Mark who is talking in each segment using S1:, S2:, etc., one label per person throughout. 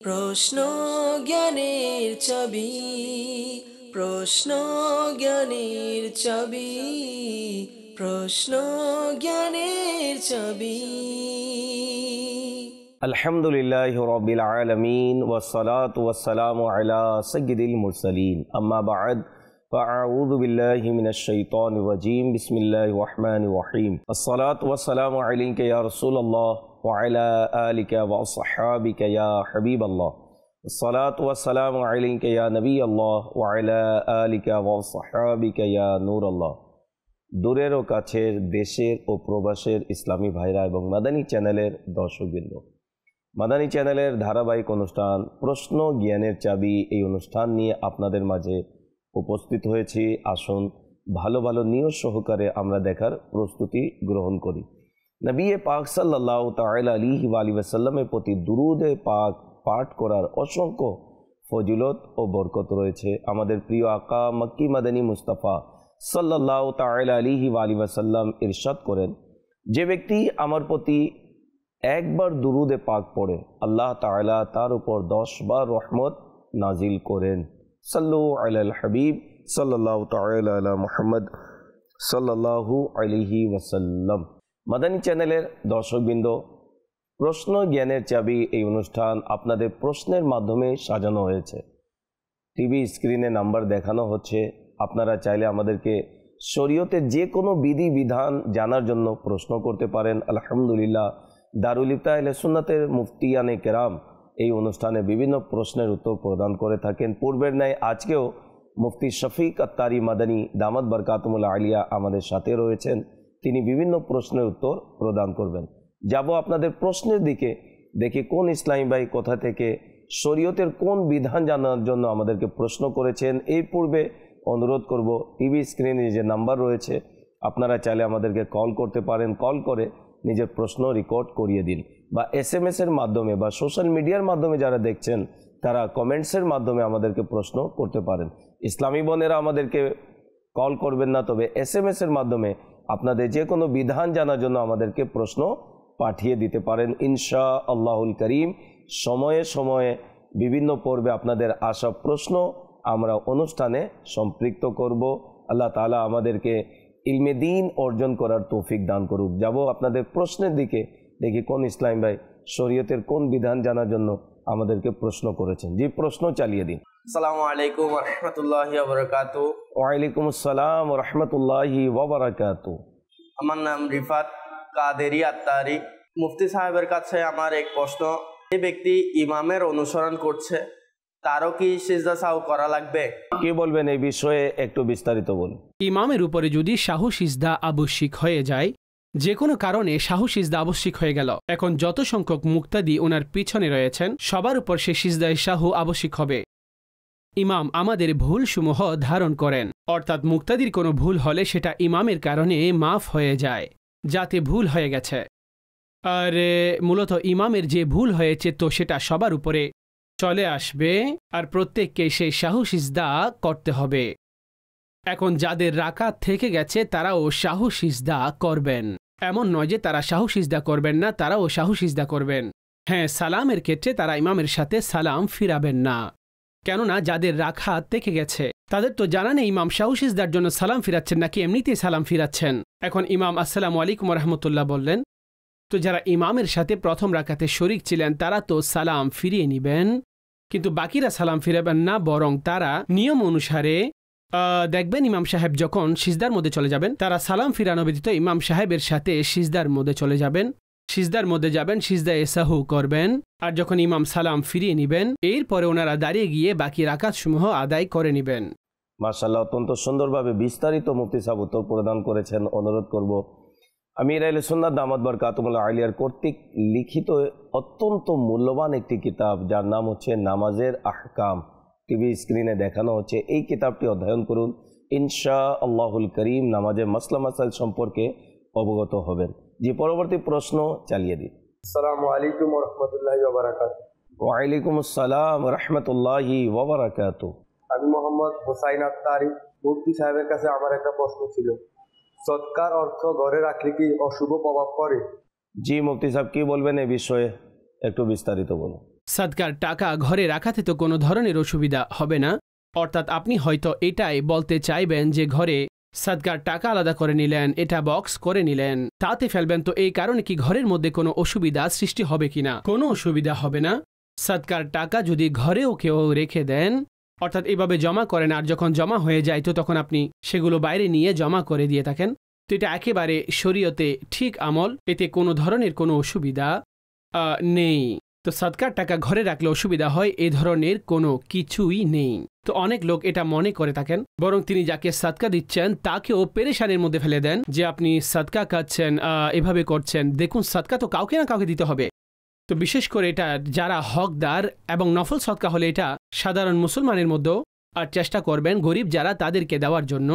S1: প্রশ্ন জ্ঞানের চাবি, প্রশ্ন জ্ঞানের চাবি, প্রশ্ন জ্ঞানের চাবি।
S2: আলহামদুলিল্লাহি রাব্বিল আলামিন ওয়াসসালাতু ওয়াসসালামু আলা সাইয়্যিদিল মুরসালিন আম্মা বা'দ ফাআউযু বিল্লাহি মিনাশ শাইতানির রাজীম বিসমিল্লাহির রহমানির রহিম আসসালাতু ওয়াসসালামু আলাইকা ইয়া রাসূলুল্লাহ ওয়া আলা আলিকা ওয়া আসহাবিকা ইয়া হাবিবাল্লাহ আসসালাতু ওয়াসসালামু আলাইকা ইয়া নবিয়াল্লাহ ওয়া আলা আলিকা ওয়া আসহাবিকা ইয়া নূরাল্লাহ। দূরের ও কাছের, দেশের ও প্রবাসের ইসলামী ভাইরা এবং মাদানী চ্যানেলের দর্শকবৃন্দ, মাদানী চ্যানেলের ধারাবাহিক অনুষ্ঠান প্রশ্ন জ্ঞানের চাবি, এই অনুষ্ঠান নিয়ে আপনাদের মাঝে উপস্থিত হয়েছি। আসুন ভালো ভালো নিয়ত সহকারে আমরা দেখার প্রস্তুতি গ্রহণ করি। নবী পাক সাল্লাল্লাহু তাআলা আলাইহি ওয়া আলিহি ওয়াসাল্লামের প্রতি দুরূদে পাক পাঠ করার অসংখ্য ফজিলত ও বরকত রয়েছে। আমাদের প্রিয় আকা মক্কি মাদানী মুস্তাফা সাল্লাল্লাহু তাআলা আলাইহি ওয়া আলিহি ওয়াসাল্লাম ইরশাদ করেন, যে ব্যক্তি আমার প্রতি একবার দুরূদে পাক পড়ে আল্লাহ তাআলা তার উপর 10 বার রহমত নাজিল করেন। সাল্লু আলাল হাবিব সাল্লাল্লাহু তাআলা আলা মুহাম্মদ সাল্লাল্লাহু আলাইহি ওয়াসাল্লাম। মাদানী চ্যানেলের দর্শকবৃন্দ, প্রশ্ন জ্ঞানের চাবি এই অনুষ্ঠান আপনাদের প্রশ্নের মাধ্যমে সাজানো হয়েছে। টিভি স্ক্রিনে নাম্বার দেখানো হচ্ছে। আপনারা চাইলে আমাদেরকে শরীয়তের যে কোনো বিধি বিধান জানার জন্য প্রশ্ন করতে পারেন। আলহামদুলিল্লাহ, দারুল ইফতা আহলে সুন্নাতের মুফতিয়ানে কেরাম এই অনুষ্ঠানে বিভিন্ন প্রশ্নের উত্তর প্রদান করে থাকেন। পূর্বের ন্যায় আজকেও মুফতি শফিক আত্তারি মাদানী দামাত বরকাতুমুল আলিয়া আমাদের সাথে রয়েছেন। তিনি বিভিন্ন প্রশ্নের উত্তর প্রদান করবেন। যাব আপনাদের প্রশ্নের দিকে, দেখি কোন ইসলামী ভাই কোথা থেকে শরীয়তের কোন বিধান জানার জন্য আমাদেরকে প্রশ্ন করেছেন। এই পূর্বে অনুরোধ করব, টিভি স্ক্রিনে যে নাম্বার রয়েছে আপনারা চাইলে আমাদেরকে কল করতে পারেন। কল করে নিজের প্রশ্ন রেকর্ড করিয়ে দিন, বা SMS এর মাধ্যমে বা সোশ্যাল মিডিয়ার মাধ্যমে যারা দেখছেন তারা কমেন্টসের মাধ্যমে আমাদেরকে প্রশ্ন করতে পারেন। ইসলামী বোনেরা আমাদেরকে কল করবেন না, তবে SMS এর মাধ্যমে আপনাদের যে কোনো বিধান জানার জন্য আমাদেরকে প্রশ্ন পাঠিয়ে দিতে পারেন। ইনশা আল্লাহুল করিম সময়ে সময়ে বিভিন্ন পর্বে আপনাদের আসা প্রশ্ন আমরা অনুষ্ঠানে সম্পৃক্ত করব। আল্লাহ তাআলা আমাদেরকে ইলমে দ্বীন অর্জন করার তৌফিক দান করুক। যাব আপনাদের প্রশ্নের দিকে, দেখি কোন ইসলাম ভাই শরীয়তের কোন বিধান জানার জন্য আমাদেরকে প্রশ্ন করেছেন। জি, প্রশ্ন চালিয়ে দিন।
S3: আসসালামু আলাইকুম ওয়া রাহমাতুল্লাহি ওয়া বারাকাতুহু।
S2: ওয়া আলাইকুম আসসালাম ওয়া রাহমাতুল্লাহি ওয়া বারাকাতুহু।
S3: আমার নাম রিফাত কাদেরি আত্তারি। মুফতি সাহেবের কাছে আমার এক প্রশ্ন, যে ব্যক্তি ইমামের অনুসরণ করছে তারও কি সিজদা সাহু করা লাগবে?
S2: কি বলবেন এই বিষয়ে, একটু বিস্তারিত বলুন।
S4: ইমামের উপরে যদি সাহু সিজদা আবশ্যিক হয়ে যায়, যে কোনো কারণে সাহু সিজদা আবশ্যিক হয়ে গেল, এখন যত সংখ্যক মুক্তাদি ওনার পিছনে রয়েছেন সবার উপর সে সিজদায় সাহু আবশ্যিক হবে। ইমাম আমাদের ভুলসমূহ ধারণ করেন, অর্থাৎ মুক্তাদির কোনো ভুল হলে সেটা ইমামের কারণে মাফ হয়ে যায়, যাতে ভুল হয়ে গেছে। আর মূলত ইমামের যে ভুল হয়েছে তো সেটা সবার উপরে চলে আসবে, আর প্রত্যেককে সেই সাহু সিজদা করতে হবে। এখন যাদের রাকাত থেকে গেছে তারাও সাহু সিজদা করবেন, এমন নয় যে তারা সাহু সিজদা করবেন না, তারাও সাহু সিজদা করবেন। হ্যাঁ, সালামের ক্ষেত্রে তারা ইমামের সাথে সালাম ফিরাবেন না, কেননা যাদের রাকাত থেকে গেছে তাদের তো জানা নেই ইমাম সাহু সিজদার জন্য সালাম ফিরাচ্ছেন নাকি এমনিতেই সালাম ফিরাচ্ছেন। এখন ইমাম আসসালামু আলাইকুম ওয়া রাহমাতুল্লাহ বললেন, তো যারা ইমামের সাথে প্রথম রাকাতে শরিক ছিলেন তারা তো সালাম ফিরিয়ে নেবেন, কিন্তু বাকিরা সালাম ফিরাবেন না, বরং তারা নিয়ম অনুসারে দেখবেন ইমাম সাহেব যখন সিজদার মধ্যে চলে যাবেন তারা সালাম ফিরানো ব্যতীত ইমাম সাহেবের সাথে সিজদার মধ্যে চলে যাবেন, সিজদার মধ্যে যাবেন, সিজদায়ে সাহু করবেন। আর যখন ইমাম সালাম ফিরিয়ে নেবেন এরপরে ওনারা দাঁড়িয়ে গিয়ে বাকি রাকাতসমূহ আদায় করে নেবেন।
S2: মাশাআল্লাহ, অত্যন্ত সুন্দরভাবে বিস্তারিত মুফতি সাহেব উত্তর প্রদান করেছেন। অনুরোধ করব আমির আহলে সুন্নাত দামাত বরকাতুমুল আলিয়ার কর্তৃক লিখিত অত্যন্ত মূল্যবান একটি কিতাব, যার নাম হচ্ছে নামাজের আহকাম, টিভি স্ক্রিনে দেখানো হচ্ছে। এই কিতাবটি অধ্যয়ন করুন, ইনশা আল্লাহুল করিম নামাজের মাসলা মাসাইল সম্পর্কে অবগত হবেন। যে পরবর্তী প্রশ্ন চালিয়ে দিন।
S5: আসসালামু আলাইকুম ওয়া রাহমাতুল্লাহি ওয়া বারাকাতুহু।
S2: ওয়া আলাইকুম আসসালাম ওয়া রাহমাতুল্লাহি ওয়া বারাকাতুহু।
S5: আমি মোহাম্মদ হোসাইন আত্তারি। মুফতি সাহেবের কাছে আমার একটা প্রশ্ন ছিল, সদকার অর্থ ঘরে রাখলে কি অশুভ প্রভাব পড়ে?
S2: জি মুফতি সাহেব, কি বলবেন এই বিষয়ে, একটু বিস্তারিত বলুন।
S4: সাদকার টাকা ঘরে রাখাতে তো কোনো ধরনের অসুবিধা হবে না। অর্থাৎ আপনি হয়তো এটাই বলতে চাইবেন যে ঘরে সাদকার টাকা আলাদা করে নিলেন, এটা বক্স করে নিলেন, তাতে ফেলবেন, তো এই কারণে কি ঘরের মধ্যে কোনো অসুবিধা সৃষ্টি হবে কিনা? কোনো অসুবিধা হবে না। সাদকার টাকা যদি ঘরেও কেউ রেখে দেন, অর্থাৎ এভাবে জমা করেন, আর যখন জমা হয়ে যায় তো তখন আপনি সেগুলো বাইরে নিয়ে জমা করে দিয়ে থাকেন, তো এটা একেবারে শরীয়তে ঠিক আমল, এতে কোনো ধরনের কোনো অসুবিধা নেই। তো সাদকার টাকা ঘরে রাখলে অসুবিধা হয় এ ধরনের কোনো কিছুই নেই। তো অনেক লোক এটা মনে করে থাকেন, বরং তিনি যাকে সাদকা দিচ্ছেন তাকেও পেরেশানির মধ্যে ফেলে দেন যে আপনি সাদকা খাচ্ছেন, এভাবে করছেন। দেখুন, সাদকা তো কাউকে না কাউকে দিতে হবে। তো বিশেষ করে এটা যারা হকদার এবং নফল সদকা হলে এটা সাধারণ মুসলমানের মধ্যেও, আর চেষ্টা করবেন গরিব যারা তাদেরকে দেওয়ার জন্য।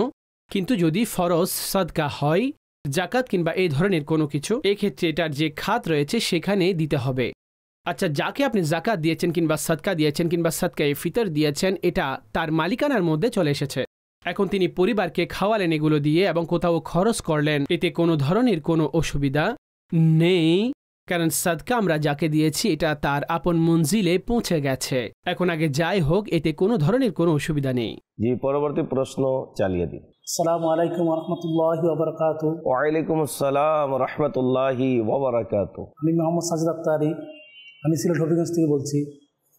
S4: কিন্তু যদি ফরজ সদকা হয়, জাকাত কিংবা এই ধরনের কোনো কিছু, এক্ষেত্রে এটার যে খাত রয়েছে সেখানে দিতে হবে। আচ্ছা, যাকে আপনি জাকাত দিয়েছেন কিংবা সদকা দিয়েছেন কিংবা সদকায়ে ফিতর দিয়েছেন, এটা তার মালিকানার মধ্যে চলে এসেছে। এখন তিনি পরিবারকে খাওয়ালেন এগুলো দিয়ে এবং কোথাও খরচ করলেন, এতে কোনো ধরনের কোনো অসুবিধা নেই, কারণ সদকা আমরা যাকে দিয়েছি এটা তার আপন মঞ্জিলে পৌঁছে গেছে। এখন আগে যাই হোক, এতে কোনো ধরনের কোনো অসুবিধা নেই।
S2: জি, পরবর্তী প্রশ্ন চালিয়ে দিন।
S6: আসসালামু আলাইকুম ওয়া রাহমাতুল্লাহি ওয়া বারাকাতুহু।
S2: ওয়া আলাইকুম আসসালাম ওয়া রাহমাতুল্লাহি ওয়া বারাকাতুহু।
S6: আমি মোহাম্মদ সাজিদ আত্তারি, আমি সিলেট হবিগঞ্জ থেকে বলছি।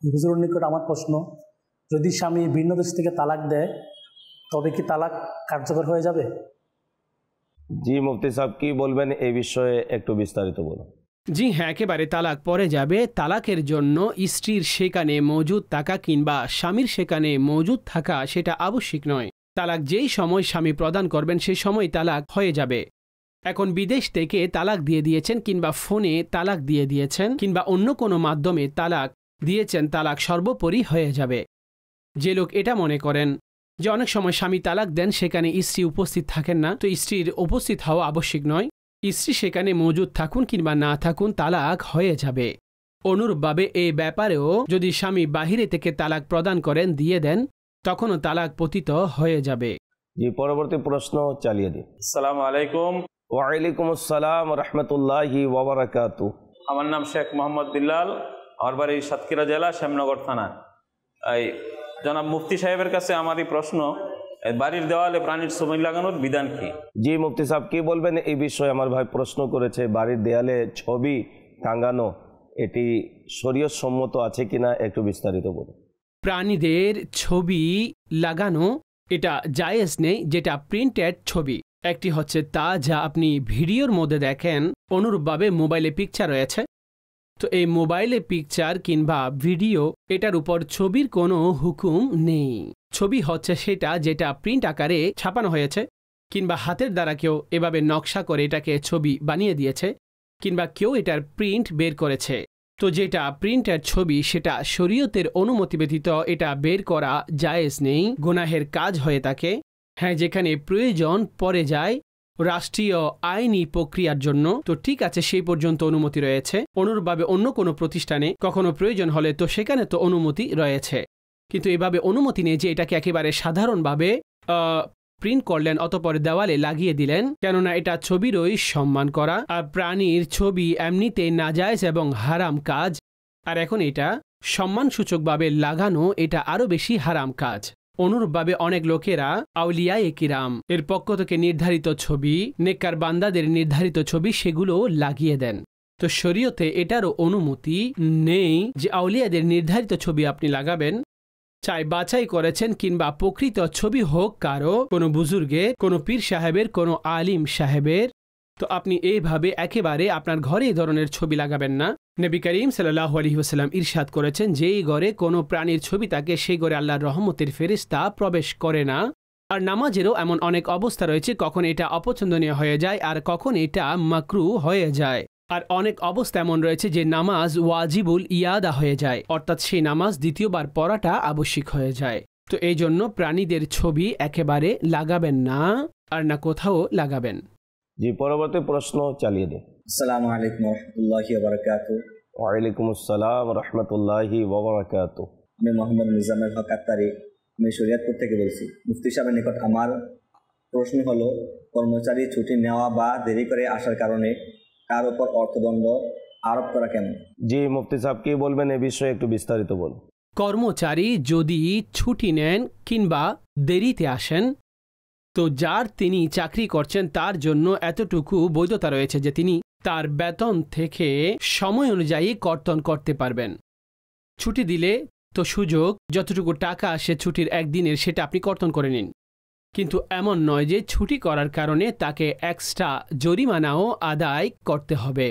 S6: হুজুরের নিকট আমার প্রশ্ন, যদি স্বামী ভিন্ন দেশ থেকে তালাক দেয় তবে কি তালাক কার্যকর হয়ে যাবে?
S2: জি মুফতি সাহেব, কি বলবেন এই বিষয়ে একটু বিস্তারিত বলুন।
S4: জি হ্যাঁ, একেবারে তালাক পড়ে যাবে। তালাকের জন্য স্ত্রীর সেখানে মজুদ থাকা কিংবা স্বামীর সেখানে মজুদ থাকা সেটা আবশ্যিক নয়। তালাক যেই সময় স্বামী প্রদান করবেন সেই সময় তালাক হয়ে যাবে। এখন বিদেশ থেকে তালাক দিয়ে দিয়েছেন কিংবা ফোনে তালাক দিয়ে দিয়েছেন কিংবা অন্য কোনো মাধ্যমে তালাক দিয়েছেন, তালাক সর্বোপরি হয়ে যাবে। যে লোক এটা মনে করেন যে অনেক সময় স্বামী তালাক দেন সেখানে স্ত্রী উপস্থিত থাকেন না, তো স্ত্রীর উপস্থিত হওয়া আবশ্যিক নয়। স্ত্রী সেখানে মজুদ থাকুন কিংবা না থাকুন তালাক হয়ে যাবে। অনুরূপভাবে এই ব্যাপারেও যদি স্বামী বাহিরে থেকে তালাক প্রদান করেন, দিয়ে দেন, তখনও তালাক পতিত হয়ে যাবে।
S2: জি, পরবর্তী প্রশ্ন চালিয়ে দিন।
S7: আসসালামু আলাইকুম।
S2: ওয়া আলাইকুম আসসালাম ওয়া রাহমাতুল্লাহি ওয়া বারাকাতুহু।
S7: আমার নাম শেখ মোহাম্মদ বিল্লাল, আমার বাড়ি সাতক্ষীরা জেলা শ্যামনগর থানা। এই জনাব মুফতি সাহেবের কাছে আমার এই প্রশ্ন, বাড়ির দেওয়ালে প্রাণীর ছবি লাগানোর বিধান কি?
S2: জি মুফতি সাহেব, কি বলবেন এই বিষয়ে? আমার ভাই প্রশ্ন করেছে, বাড়ির দেয়ালে ছবি টাঙানো এটি শরীয়ত সম্মত আছে কিনা, একটু বিস্তারিত বলুন।
S4: প্রাণীদের ছবি লাগানো এটা জায়েজ নেই, যেটা প্রিন্টেড ছবি। একটি হচ্ছে তা যা আপনি ভিডিওর মধ্যে দেখেন, অনুরূপভাবে মোবাইলে পিকচার রয়েছে। তো এই মোবাইলে পিকচার কিংবা ভিডিও এটার উপর ছবির কোনো হুকুম নেই। ছবি হচ্ছে সেটা যেটা প্রিন্ট আকারে ছাপানো হয়েছে, কিংবা হাতের দ্বারা কেউ এভাবে নকশা করে এটাকে ছবি বানিয়ে দিয়েছে, কিংবা কেউ এটার প্রিন্ট বের করেছে। তো যেটা প্রিন্টের ছবি সেটা শরীয়তের অনুমতি ব্যতীত এটা বের করা জায়েজ নেই, গুনাহের কাজ হয়ে থাকে। হ্যাঁ, যেখানে প্রয়োজন পড়ে যায় রাষ্ট্রীয় আইনি প্রক্রিয়ার জন্য, তো ঠিক আছে, সেই পর্যন্ত অনুমতি রয়েছে। অনুরূপভাবে অন্য কোনো প্রতিষ্ঠানে কখনো প্রয়োজন হলে তো সেখানে তো অনুমতি রয়েছে, কিন্তু এভাবে অনুমতি নেই যে এটাকে একেবারে সাধারণভাবে প্রিন্ট করলেন অতপর দেওয়ালে লাগিয়ে দিলেন, কেননা এটা ছবিরই সম্মান করা, আর প্রাণীর ছবি এমনিতে নাজায়েজ এবং হারাম কাজ। আর এখন এটা সম্মানসূচকভাবে লাগানো এটা আরও বেশি হারাম কাজ। অনুরূপভাবে অনেক লোকেরা আউলিয়ায়ে কিরাম এর পক্ষ থেকে নির্ধারিত ছবি, নেককার বান্দাদের নির্ধারিত ছবি সেগুলো লাগিয়ে দেন। তো শরীয়তে এটারও অনুমতি নেই যে আউলিয়াদের নির্ধারিত ছবি আপনি লাগাবেন। চাই বাছাই করেছেন কিংবা প্রকৃত ছবি হোক কারো, কোনো বুজুর্গের, কোনো পীর সাহেবের, কোনো আলিম সাহেবের, তো আপনি এইভাবে একেবারে আপনার ঘরে এই ধরনের ছবি লাগাবেন না। নবী করিম সাল্লাল্লাহু আলাইহি ওয়াসাল্লাম ইরশাদ করেছেন, যেই ঘরে কোনো প্রাণীর ছবি থাকে সেই ঘরে আল্লাহর রহমতের ফেরেশতা প্রবেশ করে না। আর নামাজেরও এমন অনেক অবস্থা রয়েছে, কখন এটা অপছন্দনীয় হয়ে যায় আর কখন এটা মাকরু হয়ে যায়। আর অনেক অবস্থা এমন রয়েছে যে নামাজ ওয়াজিবুল ইয়াদা হয়ে যায়, অর্থাৎ সেই নামাজ দ্বিতীয়বার পড়াটা আবশ্যিক হয়ে যায়। তো এই জন্য প্রাণীদের ছবি একেবারে লাগাবেন না, আর না কোথাও লাগাবেন।
S2: জি, পরবর্তী প্রশ্ন চালিয়ে দিন।
S8: আসসালামু আলাইকুম ওয়া রাহমাতুল্লাহি ওয়া বারাকাতুহু।
S2: ওয়া আলাইকুম আসসালাম ওয়া রাহমাতুল্লাহি ওয়া বারাকাতুহু।
S8: আমি মোহাম্মদ মুজাম্মেল হক আত্তারি, আমি শরীয়তপুর থেকে বলছি। মুফতি সাহেবের নিকট আমার প্রশ্ন হলো, কর্মচারী ছুটি নেওয়া বা দেরি করে আসার কারণে কার ওপর অর্থদণ্ড আরোপ করা কেন?
S2: জি মুফতি সাহেব কি বলবেন এ বিষয়ে একটু বিস্তারিত বলুন।
S4: কর্মচারী যদি ছুটি নেন কিংবা দেরিতে আসেন, তো যার তিনি চাকরি করছেন তার জন্য এতটুকু বৈধতা রয়েছে যে তিনি তার বেতন থেকে সময় অনুযায়ী কর্তন করতে পারবেন। ছুটি দিলে তো সুযোগ যতটুকু টাকা আসে ছুটির একদিনের সেটা আপনি কর্তন করে নিন, কিন্তু এমন নয় যে ছুটি করার কারণে তাকে এক্সট্রা জরিমানাও আদায় করতে হবে।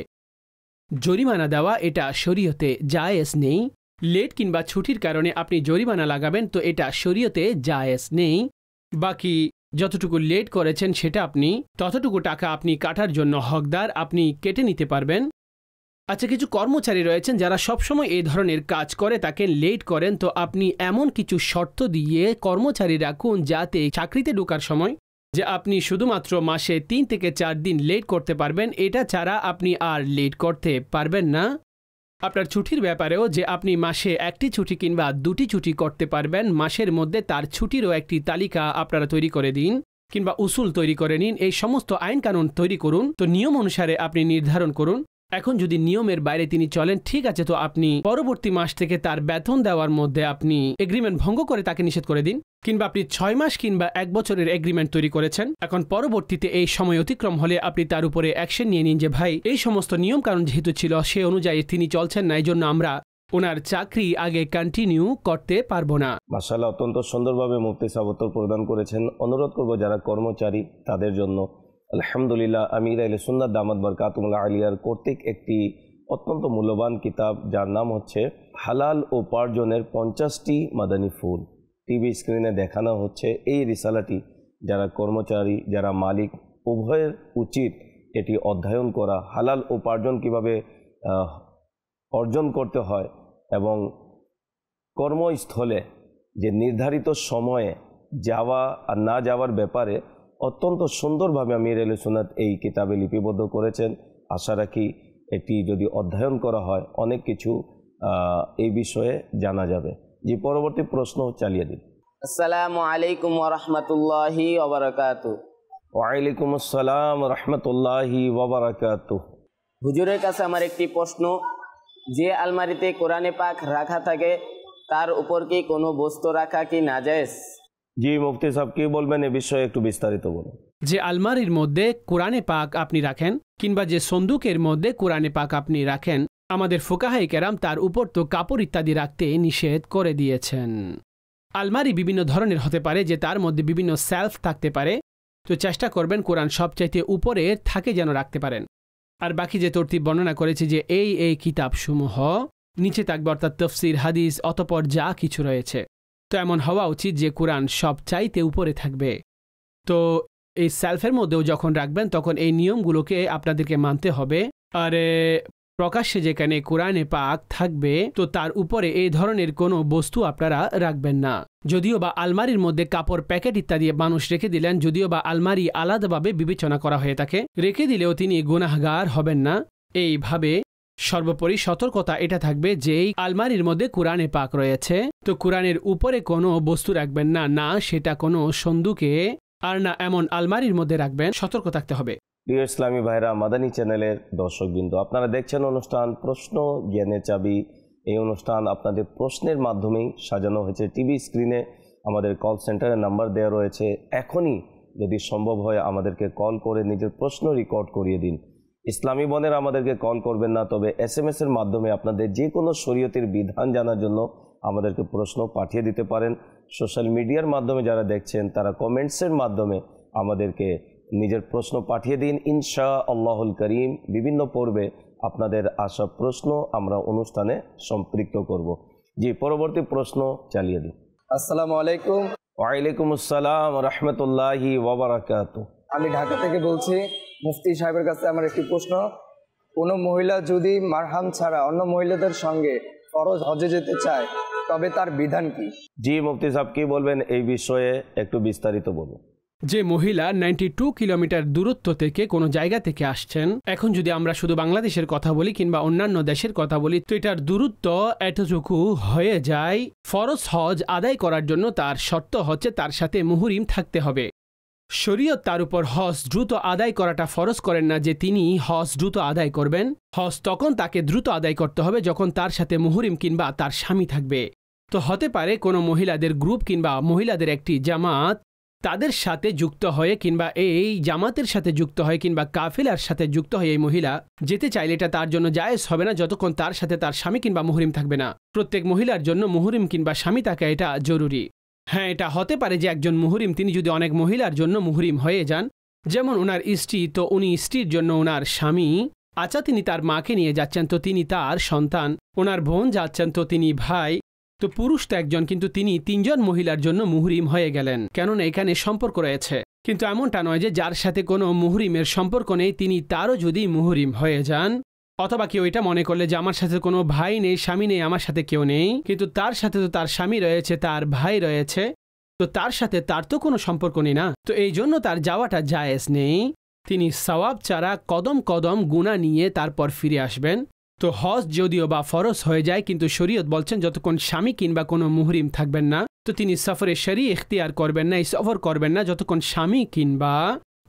S4: জরিমানা দেওয়া এটা শরীয়তে জায়েজ নেই। লেট কিংবা ছুটির কারণে আপনি জরিমানা লাগাবেন তো এটা শরীয়তে জায়েজ নেই। বাকি যতটুকু লেট করেছেন সেটা আপনি ততটুকু টাকা আপনি কাটার জন্য হকদার, আপনি কেটে নিতে পারবেন। আচ্ছা, কিছু কর্মচারী রয়েছেন যারা সবসময় এই ধরনের কাজ করে, তাকে লেট করেন, তো আপনি এমন কিছু শর্ত দিয়ে কর্মচারী রাখুন যাতে চাকরিতে ঢোকার সময় যে আপনি শুধুমাত্র মাসে 3 থেকে 4 দিন লেট করতে পারবেন, এটা ছাড়া আপনি আর লেট করতে পারবেন না। আপনার ছুটির ব্যাপারেও যে আপনি মাসে 1টি ছুটি কিংবা 2টি ছুটি করতে পারবেন, মাসের মধ্যে তার ছুটিরও একটি তালিকা আপনারা তৈরি করে দিন কিংবা উসুল তৈরি করে নিন। এই সমস্ত আইন কানুন তৈরি করুন, তো নিয়ম অনুসারে আপনি নির্ধারণ করুন। এখন যদি নিয়মের বাইরে তিনি চলেন, ঠিক আছে, তো আপনি পরবর্তী মাস থেকে তার বেতন দেওয়ার মধ্যে আপনি এগ্রিমেন্ট ভঙ্গ করে তাকে নিষেধ করে দিন, কিংবা আপনি 6 মাস কিংবা 1 বছরের এগ্রিমেন্ট তৈরি করেছেন। এখন পরবর্তীতে এই সময় অতিক্রম হলে আপনি তার উপরে অ্যাকশন নিয়ে নিন যে ভাই এই সমস্ত নিয়ম কানুন যেহেতু ছিল সে অনুযায়ী তিনি চলছেন না, এই জন্য আমরা ওনার চাকরি আগে কন্টিনিউ করতে পারবো না।
S2: মাশাআল্লাহ, অত্যন্ত সুন্দরভাবে মুফতি সাহেব উত্তর প্রদান করেছেন। অনুরোধ করব যারা কর্মচারী তাদের জন্য আলহামদুলিল্লাহ আমির আহলে সুন্নাত দামাত বরকাতুহুল্লাহ আলিয়ার কর্তৃক একটি অত্যন্ত মূল্যবান কিতাব যার নাম হচ্ছে হালাল উপার্জনের 50টি মাদানী ফুল, টিভি স্ক্রিনে দেখানো হচ্ছে। এই রিসালাটি যারা কর্মচারী যারা মালিক উভয়ের উচিত এটি অধ্যয়ন করা, হালাল উপার্জন কিভাবে অর্জন করতে হয় এবং কর্মস্থলে যে নির্ধারিত সময়ে যাওয়া আর না যাওয়ার ব্যাপারে অত্যন্ত সুন্দরভাবে আমির আহলে সুন্নাত এই কিতাবে লিপিবদ্ধ করেছেন। আশা রাখি এটি যদি অধ্যয়ন করা হয় অনেক কিছু এই বিষয়ে জানা যাবে। জি, পরবর্তী প্রশ্ন চালিয়ে দিন।
S3: আসসালামু আলাইকুম ওয়া রাহমাতুল্লাহি ওয়া বারাকাতুহু।
S2: ওয়া আলাইকুম আসসালাম ওয়া রাহমাতুল্লাহি ওয়া বারাকাতুহু।
S3: হুজুরের কাছে আমার একটি প্রশ্ন, যে আলমারিতে কোরআনে পাক রাখা থাকে তার উপর কি কোনো বস্তু রাখা কি নাজায়েজ?
S2: জি মুফতি সাহেব কি বলবেন এ বিষয়ে একটু বিস্তারিত বলুন।
S4: যে আলমারির মধ্যে কোরআনে পাক আপনি রাখেন কিংবা যে সন্দুকের মধ্যে কোরআনে পাক আপনি রাখেন, আমাদের ফুকাহায়ে কেরাম তার উপর তো কাপড় ইত্যাদি রাখতে নিষেধ করে দিয়েছেন। আলমারি বিভিন্ন ধরনের হতে পারে যে তার মধ্যে বিভিন্ন সেলফ থাকতে পারে, তো চেষ্টা করবেন কোরআন সবচাইতে উপরে থাকে যেন রাখতে পারেন। আর বাকি যে তরতিব বর্ণনা করেছে যে এই কিতাবসমূহ নিচে থাকবে, অর্থাৎ তফসির, হাদিস, অতপর যা কিছু রয়েছে, তো এমন হওয়া উচিত যে কোরআন সব চাইতে উপরে থাকবে। তো এই সেলফের মধ্যেও যখন রাখবেন তখন এই নিয়মগুলোকে আপনাদেরকে মানতে হবে। আর প্রকাশ্যে যেখানে কোরআনে পাক থাকবে তো তার উপরে এই ধরনের কোনো বস্তু আপনারা রাখবেন না। যদিও বা আলমারির মধ্যে কাপড় প্যাকেট ইত্যাদি মানুষ রেখে দিলেন, যদিও বা আলমারি আলাদাভাবে বিবেচনা করা হয়ে থাকে, রেখে দিলেও তিনি গুনাহগার হবেন না। এইভাবে সর্বোপরি সতর্কতা এটা থাকবে যে এই আলমারির মধ্যে কোরআনে পাক রয়েছে, তো কোরআনের উপরে কোনো বস্তু রাখবেন না, না সেটা কোনো সন্দুকে আর না এমন আলমারির মধ্যে রাখবেন, সতর্ক থাকতে হবে।
S2: প্রিয় ইসলামী ভাইরা, মাদানী চ্যানেলের দর্শকবৃন্দ, আপনারা দেখছেন অনুষ্ঠান প্রশ্ন জ্ঞানের চাবি। এই অনুষ্ঠান আপনাদের প্রশ্নের মাধ্যমেই সাজানো হয়েছে। টিভি স্ক্রিনে আমাদের কল সেন্টারের নাম্বার দেওয়া রয়েছে, এখনই যদি সম্ভব হয় আমাদেরকে কল করে নিজের প্রশ্ন রেকর্ড করিয়ে দিন। ইসলামী বোনেরা আমাদেরকে কল করবেন না, তবে SMS এর মাধ্যমে আপনাদের যে কোনো শরীয়তের বিধান জানার জন্য আমাদেরকে প্রশ্ন পাঠিয়ে দিতে পারেন। সোশ্যাল মিডিয়ার মাধ্যমে যারা দেখছেন তারা কমেন্টসের মাধ্যমে আমাদেরকে নিজের প্রশ্ন পাঠিয়ে দিন। ইনশা আল্লাহুল করিম বিভিন্ন পর্বে আপনাদের আসা প্রশ্ন আমরা অনুষ্ঠানে সম্পৃক্ত করব। জি, পরবর্তী প্রশ্ন চালিয়ে দিন।
S5: আসসালামু আলাইকুম।
S2: ওয়ালাইকুম আসসালাম রহমতুল্লাহি ওয়া বারাকাতুহু।
S5: আমি ঢাকা থেকে বলছি। মুফতি সাহেবের কাছে আমার একটি প্রশ্ন, কোনো মহিলা যদি মারহাম ছাড়া অন্য মহিলাদের সঙ্গে ফরজ হজে যেতে চায় তবে তার বিধান কি?
S2: জি মুফতি সাহেব কি বলবেন এই বিষয়ে একটু বিস্তারিত বলুন।
S4: যে মহিলা 92 কিলোমিটার দূরত্ব থেকে কোনো জায়গা থেকে আসছেন, এখন যদি আমরা শুধু বাংলাদেশের কথা বলি কিংবা অন্যান্য দেশের কথা বলি, তো এটার দূরত্ব এতটুকু হয়ে যায়, ফরজ হজ আদায় করার জন্য তার শর্ত হচ্ছে তার সাথে মুহরিম থাকতে হবে। শরীয়ত তার উপর হজ দ্রুত আদায় করাটা ফরজ করেন না যে তিনি হজ দ্রুত আদায় করবেন। হজ তখন তাকে দ্রুত আদায় করতে হবে যখন তার সাথে মুহরিম কিংবা তার স্বামী থাকবে। তো হতে পারে কোনো মহিলাদের গ্রুপ কিংবা মহিলাদের একটি জামাত তাদের সাথে যুক্ত হয়ে কিংবা এই জামাতের সাথে যুক্ত হয়ে কিংবা কাফেলার সাথে যুক্ত হয়ে এই মহিলা যেতে চাইলে এটা তার জন্য জায়েজ হবে না যতক্ষণ তার সাথে তার স্বামী কিংবা মুহরিম থাকবে না। প্রত্যেক মহিলার জন্য মুহরিম কিংবা স্বামী থাকা এটা জরুরি। হ্যাঁ, এটা হতে পারে যে একজন মুহরিম তিনি যদি অনেক মহিলার জন্য মুহরিম হয়ে যান, যেমন ওনার স্ত্রী, তো উনি স্ত্রীর জন্য ওনার স্বামী, আচ্ছা তিনি তার মাকে নিয়ে যাচ্ছেন তো তিনি তার সন্তান, ওনার বোন যাচ্ছেন তো তিনি ভাই, তো পুরুষ তো একজন কিন্তু তিনি 3 জন মহিলার জন্য মুহরিম হয়ে গেলেন, কেননা এখানে সম্পর্ক রয়েছে। কিন্তু এমনটা নয় যে যার সাথে কোনো মুহরিমের সম্পর্ক নেই তিনি তারও যদি মুহরিম হয়ে যান, অথবা কেউ এটা মনে করলে যে আমার সাথে কোনো ভাই নেই, স্বামী নেই, আমার সাথে কেউ নেই, কিন্তু তার সাথে তো তার স্বামী রয়েছে, তার ভাই রয়েছে, তো তার সাথে তার তো কোনো সম্পর্ক নেই না, তো এই জন্য তার যাওয়াটা জায়েজ নেই। তিনি সওয়াব ছাড়া কদম কদম গুনাহ নিয়ে তারপর ফিরে আসবেন। তো হজ যদিও বা ফরজ হয়ে যায়, কিন্তু শরীয়ত বলছেন যতক্ষণ স্বামী কিংবা কোনো মুহরিম থাকবেন না, তো তিনি সফরে শরী ইখতিয়ার করবেন না, এই সফর করবেন না যতক্ষণ স্বামী কিংবা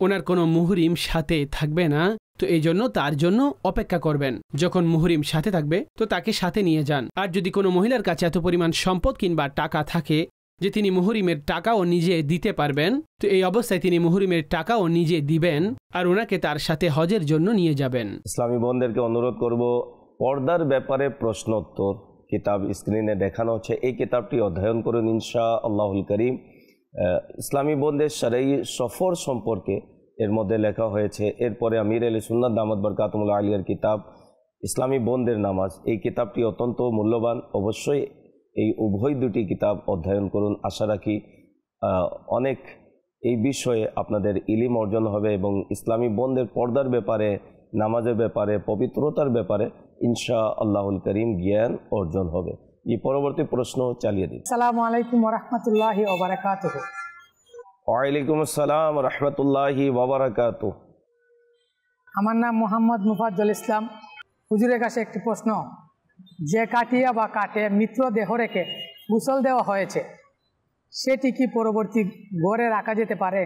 S4: ওনার কোনো মুহরিম সাথে থাকবে না। তো এই জন্য তার জন্য অপেক্ষা করবেন, যখন মুহরিম সাথে থাকবে তো তাকে সাথে নিয়ে যান। আর যদি কোনো মহিলার কাছে এত পরিমাণ সম্পদ কিংবা টাকা থাকে যে তিনি মুহরিমের টাকাও নিজে দিতে পারবেন, তো এই অবস্থায় তিনি মুহরিমের টাকাও নিজে দিবেন আর ওনাকে তার সাথে হজের জন্য নিয়ে যাবেন।
S2: ইসলামী বোনদেরকে অনুরোধ করব, পর্দার ব্যাপারে প্রশ্নোত্তর কিতাব স্ক্রিনে দেখানো হচ্ছে, এই কিতাবটি অধ্যয়ন করুন ইনশাআল্লাহুল করিম। ইসলামী বোনদের শারঈ সফর সম্পর্কে এর মধ্যে লেখা হয়েছে। এরপরে আমির আহলে সুন্নাত দামাত বরকাতুহুল আলিয়ার কিতাব ইসলামী বোনদের নামাজ, এই কিতাবটি অত্যন্ত মূল্যবান। অবশ্যই এই উভয় দুটি কিতাব অধ্যয়ন করুন। আশা রাখি অনেক এই বিষয়ে আপনাদের ইলম অর্জন হবে এবং ইসলামী বোনদের পর্দার ব্যাপারে, নামাজের ব্যাপারে, পবিত্রতার ব্যাপারে ইনশাআল্লাহুল করিম জ্ঞান অর্জন হবে। এই পরবর্তী প্রশ্ন চালিয়ে দিন।
S9: আসসালামু আলাইকুম ওয়া রাহমাতুল্লাহি ওয়া বারাকাতুহু।
S2: ওয়ালাইকুম আসসালাম ওয়া রাহমাতুল্লাহি ওয়া বারাকাতুহু।
S9: আমার নাম মোহাম্মদ মুফাজ্জল ইসলাম। হুজুরের কাছে একটি প্রশ্ন, যে কাটিয়া বা কাটে মৃত্যু দেহ রেখে গোসল দেওয়া হয়েছে সেটি কি পরবর্তী ঘরে রাখা যেতে পারে?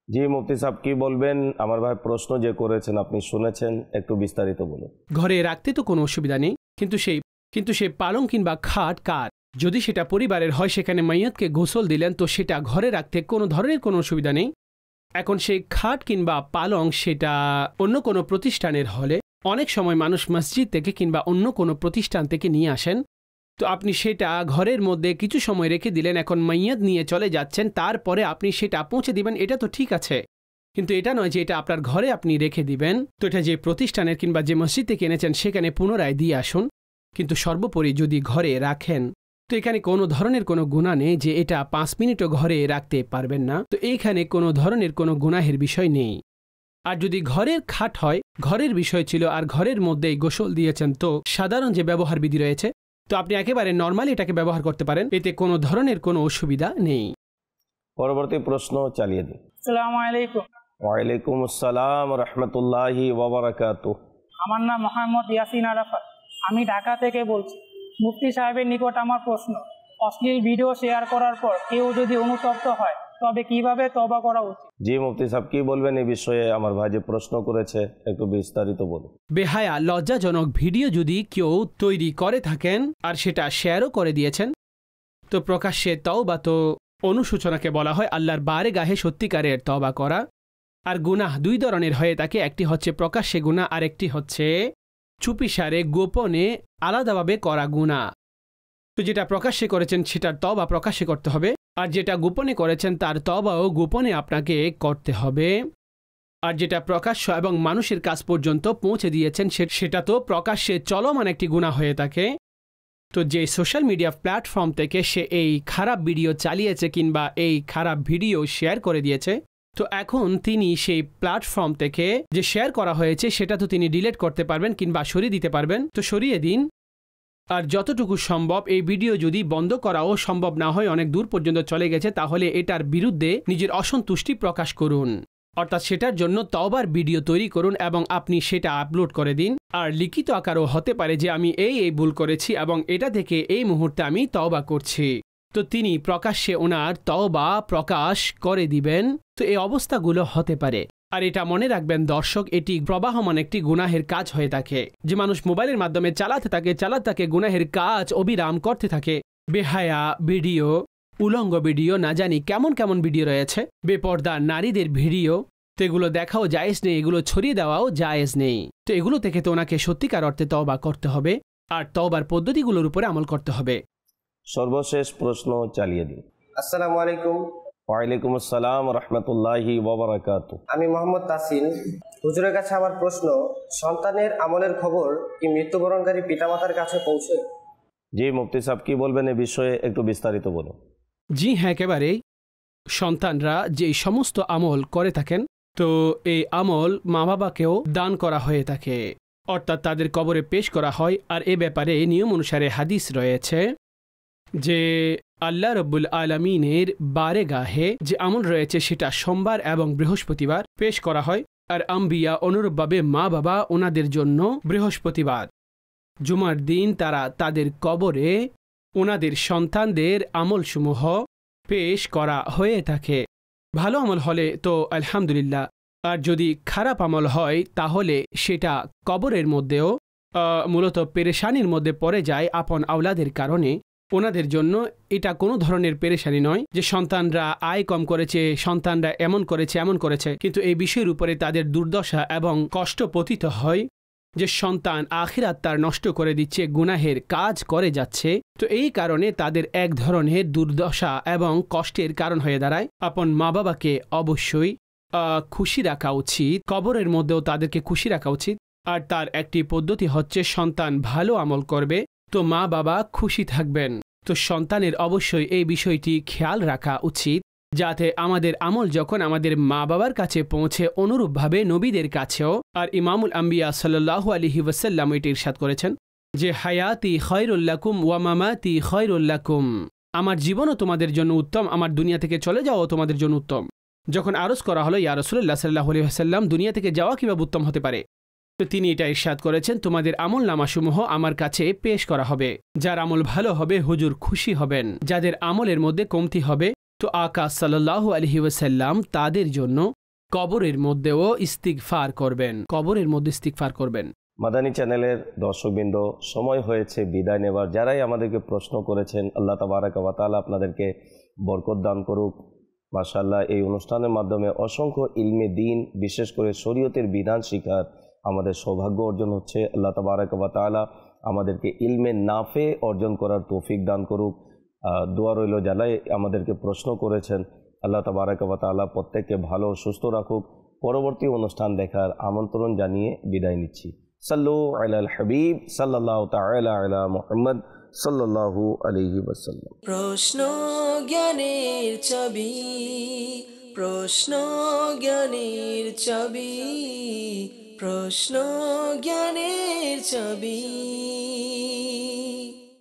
S2: জি মুফতি সাহেব কি বলবেন? আমার ভাই প্রশ্ন যে করেছেন আপনি শুনেছেন, একটু বিস্তারিত বলুন।
S4: ঘরে রাখতে তো কোনো অসুবিধা নেই, কিন্তু সেই পালং কিংবা খাট কার, যদি সেটা পরিবারের হয় সেখানে মাইয়াতকে গোসল দিলেন তো সেটা ঘরে রাখতে কোনো ধরনের কোনো অসুবিধা নেই। এখন সেই খাট কিংবা পালং সেটা অন্য কোনো প্রতিষ্ঠানের হলে অনেক সময় মানুষ মসজিদ থেকে কিংবা অন্য কোনো প্রতিষ্ঠান থেকে নিয়ে আসেন, তো আপনি সেটা ঘরের মধ্যে কিছু সময় রেখে দিলেন, এখন মাইয়াত নিয়ে চলে যাচ্ছেন, তারপরে আপনি সেটা পৌঁছে দিবেন, এটা তো ঠিক আছে, কিন্তু এটা নয় যে এটা আপনার ঘরে আপনি রেখে দিবেন। তো এটা যে প্রতিষ্ঠানের কিংবা যে মসজিদ থেকে এনেছেন সেখানে পুনরায় দিয়ে আসুন, কিন্তু সর্বোপরি যদি ঘরে রাখেন তো এখানে কোনো ধরনের কোনো গুনাহ নেই যে এটা 5 মিনিটও ঘরে রাখতে পারবেন না, তো এইখানে কোনো ধরনের কোনো গুনাহের বিষয় নেই। আর যদি ঘরের খাট হয়, ঘরের বিষয় ছিল আর ঘরের মধ্যেই গোসল দিয়েছেন, তো সাধারণ যে ব্যবহার বিধি রয়েছে তো আপনি একেবারে নর্মালি এটাকে ব্যবহার করতে পারেন, এতে কোনো ধরনের কোনো অসুবিধা নেই।
S2: পরবর্তী প্রশ্ন চালিয়ে দিন।
S9: আসসালামু আলাইকুম।
S2: ওয়ালাইকুম আসসালাম ওয়া রাহমাতুল্লাহি ওয়া বারাকাতুহু।
S9: আমার নাম মোহাম্মদ ইয়াসিন আরাফাত, আমি ঢাকা থেকে বলছি। মুফতি সাহেবের নিকট আমার প্রশ্ন, অশ্লীল ভিডিও শেয়ার করার পর কেউ যদি অনুতপ্ত হয় তবে কিভাবে তওবা করা উচিত?
S2: জি মুফতি সাহেব কি বলবেন এই বিষয়ে? আমার ভাই যে প্রশ্ন করেছে একটু বিস্তারিত বলুন।
S4: বেহায়া লজ্জাজনক ভিডিও যদি কেউ তৈরি করে থাকেন আর সেটা শেয়ারও করে দিয়েছেন, তো প্রকাশ্যে তওবা, তো অনুশোচনাকে বলা হয় আল্লাহর বারগাহে সত্যিকারের তওবা করা। আর গুনাহ 2 ধরনের হয়ে থাকে, একটি হচ্ছে প্রকাশ্যে গুনাহ আর একটি হচ্ছে চুপিসারে গোপনে আলাদাভাবে করা গুনাহ। তো যেটা প্রকাশ্যে করেছেন সেটার তওবা প্রকাশ্যে করতে হবে, আর যেটা গোপনে করেছেন তার তওবাও গোপনে আপনাকে করতে হবে। আর যেটা প্রকাশ্য এবং মানুষের কাছ পর্যন্ত পৌঁছে দিয়েছেন সেটা তো প্রকাশ্যে চলমান একটি গুনাহ হয়ে থাকে। তো যে সোশ্যাল মিডিয়া প্ল্যাটফর্ম থেকে সে এই খারাপ ভিডিও চালিয়েছে কিংবা এই খারাপ ভিডিও শেয়ার করে দিয়েছে, তো এখন তিনি সেই প্ল্যাটফর্ম থেকে যে শেয়ার করা হয়েছে সেটা তো তিনি ডিলিট করতে পারবেন কিংবা সরিয়ে দিতে পারবেন, তো সরিয়ে দিন। আর যতটুকু সম্ভব এই ভিডিও যদি বন্ধ করাও সম্ভব না হয়, অনেক দূর পর্যন্ত চলে গেছে, তাহলে এটার বিরুদ্ধে নিজের অসন্তুষ্টি প্রকাশ করুন, অর্থাৎ সেটার জন্য তওবার ভিডিও তৈরি করুন এবং আপনি সেটা আপলোড করে দিন। আর লিখিত আকারও হতে পারে যে আমি এই ভুল করেছি এবং এটা থেকে এই মুহূর্তে আমি তওবা করছি। তো তিনি প্রকাশ্যে ওনার তওবা প্রকাশ করে দিবেন। তো এই অবস্থাগুলো হতে পারে। আর এটা মনে রাখবেন দর্শক, এটি প্রবাহমান একটি গুনাহের কাজ হয়ে থাকে। যে মানুষ মোবাইলের মাধ্যমে চালাতে থাকে গুনাহের কাজ অবিরাম করতে থাকে। বেহায়া ভিডিও, উলঙ্গ ভিডিও, না জানি কেমন কেমন ভিডিও রয়েছে, বেপর্দা নারীদের ভিডিও, তো এগুলো দেখাও জায়েজ নেই, এগুলো ছড়িয়ে দেওয়াও জায়েজ নেই। তো এগুলো থেকে তো ওনাকে সত্যিকার অর্থে তওবা করতে হবে আর তওবার পদ্ধতিগুলোর উপরে আমল করতে হবে।
S2: সর্বশেষ প্রশ্ন চালিয়ে দিন।
S10: আসসালামু আলাইকুম।
S2: ওয়ালাইকুম আসসালাম রহমতুল্লাহি ওয়া বারাকাতুহু।
S10: আমি মোহাম্মদ তাসিন। হুজুরের কাছে আমার প্রশ্ন, সন্তানের আমলের খবর কি মৃত্যুবরণকারী পিতামাতার কাছে পৌঁছে?
S2: জি মুফতি সাহেব, কি বলবেন এই বিষয়ে, একটু বিস্তারিত বলুন।
S4: জি হ্যাঁ, একেবারেই। সন্তানরা যে সমস্ত আমল করে থাকেন, তো এই আমল মা বাবাকেও দান করা হয়ে থাকে, অর্থাৎ তাদের কবরে পেশ করা হয়। আর এ ব্যাপারে নিয়ম অনুসারে হাদিস রয়েছে যে আল্লাহ রব্বুল আলমিনের বারেগাহে যে আমল রয়েছে সেটা সোমবার এবং বৃহস্পতিবার পেশ করা হয়। আর আম্বিয়া অনুরূপভাবে মা বাবা ওনাদের জন্য বৃহস্পতিবার, জুমার দিন তারা তাদের কবরে ওনাদের সন্তানদের আমলসমূহ পেশ করা হয়ে থাকে। ভালো আমল হলে তো আলহামদুলিল্লাহ, আর যদি খারাপ আমল হয় তাহলে সেটা কবরের মধ্যেও মূলত পেরেশানির মধ্যে পড়ে যায় আপন আওলাদের কারণে। ওনাদের জন্য এটা কোনো ধরনের পেরেশানি নয় যে সন্তানরা আয় কম করেছে, সন্তানরা এমন করেছে, কিন্তু এই বিষয়ের উপরে তাদের দুর্দশা এবং কষ্ট পতিত হয় যে সন্তান আখিরাত তার নষ্ট করে দিচ্ছে, গুনাহের কাজ করে যাচ্ছে। তো এই কারণে তাদের এক ধরনের দুর্দশা এবং কষ্টের কারণ হয়ে দাঁড়ায়। আপন মা বাবাকে অবশ্যই খুশি রাখা উচিত, কবরের মধ্যেও তাদেরকে খুশি রাখা উচিত। আর তার একটি পদ্ধতি হচ্ছে সন্তান ভালো আমল করবে তো মা বাবা খুশি থাকবেন। তো সন্তানের অবশ্যই এই বিষয়টি খেয়াল রাখা উচিত যাতে আমাদের আমল যখন আমাদের মা বাবার কাছে পৌঁছে অনুরূপভাবে নবীদের কাছেও। আর ইমামুল আম্বিয়া সাল্লাল্লাহু আলাইহি ওয়াসাল্লাম এটি ইরশাদ করেছেন যে হায়াতি খায়রুল লাকুম ওয়া মামাতি খায়রুল লাকুম, আমার জীবনও তোমাদের জন্য উত্তম, আমার দুনিয়া থেকে চলে যাওয়াও তোমাদের জন্য উত্তম। যখন আরজ করা হলো ইয়া রাসূলুল্লাহ সাল্লাল্লাহু আলাইহি ওয়াসাল্লাম, দুনিয়া থেকে যাওয়া কিভাবে উত্তম হতে পারে, তো তিনি এটা ইরশাদ করেছেন তোমাদের আমল নামাসমূহ আমার কাছে পেশ করা হবে, যার আমল ভালো হবে হুজুর খুশি হবেন, যাদের আমলের মধ্যে কমতি হবে তো আকা সাল্লাল্লাহু আলাইহি ওয়াসাল্লাম তাদের জন্য কবরের মধ্যেও ইস্তিগফার করবেন, কবরের মধ্যে ইস্তিগফার করবেন।
S2: মাদানী চ্যানেলের দর্শকবৃন্দ, সময় হয়েছে বিদায় নেবার। যারাই আমাদেরকে প্রশ্ন করেছেন, আল্লাহ তাবারাক ওয়া তাআলা আপনাদেরকে বরকত দান করুক। মাশাআল্লাহ, এই অনুষ্ঠানের মাধ্যমে অসংখ্য ইলমে দিন, বিশেষ করে শরীয়তের বিধান শিখার আমাদের সৌভাগ্য অর্জন হচ্ছে। আল্লাহ তাবারাক ওয়া তাআলা আমাদেরকে ইলমে নাফে অর্জন করার তৌফিক দান করুক। দোয়া রইল যারাই আমাদেরকে প্রশ্ন করেছেন, আল্লাহ তাবারাক ওয়া তাআলা প্রত্যেককে ভালো সুস্থ রাখুক। পরবর্তী অনুষ্ঠান দেখার আমন্ত্রণ জানিয়ে বিদায় নিচ্ছি। সাল্লু আলাল হাবিব সাল্লাল্লাহু তাআলা আলা মুহাম্মদ সাল্লাল্লাহু আলাইহি ওয়াসাল্লাম।
S1: প্রশ্ন জ্ঞানের চাবি, প্রশ্ন জ্ঞানের চাবি, প্রশ্ন জ্ঞানের চাবি।